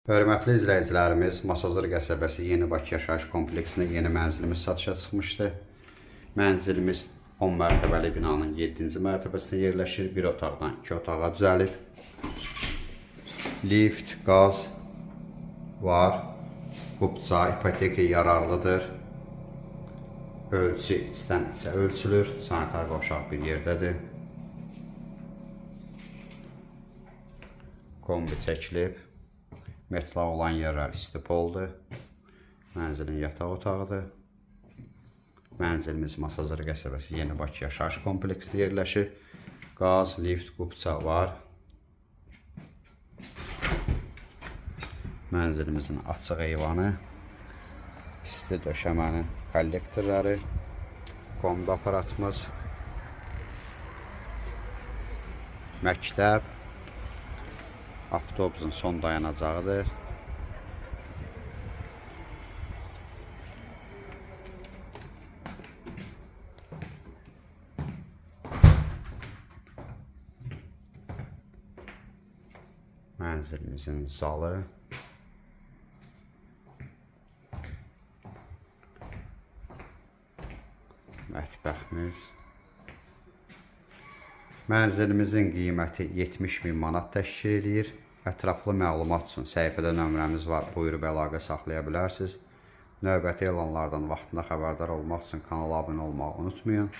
Hörmətli izləyicilərimiz, Masazır qəsəbəsi Yeni Bakı yaşayış kompleksində yeni mənzilimiz satışa çıxmışdı. Mənzilimiz 10 mərtəbəli binanın 7-ci mərtəbəsində yerləşir. Bir otaqdan 2 otağa düzəlib. Lift, qaz var. Qubça, ipoteka yararlıdır. Ölçü içdən içə ölçülür. Sanitar qovşaq bir yerdədir. Kombi çəkilib. Metal olan yerlər istipoldur. Mənzilin yataq otağıdır. Mənzilimiz Masazır qəsəbəsi Yeni Bakı yaşayış kompleksində yerləşir. Qaz, lift, qubça var. Mənzilimizin açıq eyvanı, isti döşəmənin kollektorları, kombi aparatımız, məktəb, avtobusun son dayanacağıdır. Mənzilimizin zalı, mətbəximiz. Mənzilimizin qiyməti 70.000 manat təşkil edir. Ətraflı məlumat üçün səhifədə nömrəmiz var. Buyurub əlaqə saxlaya bilərsiniz. Növbəti elanlardan vaxtında xəbərdar olmaq üçün kanala abunə olmağı unutmayın.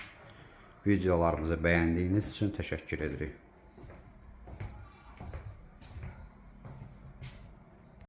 Videolarımızı bəyəndiyiniz üçün təşəkkür edirik.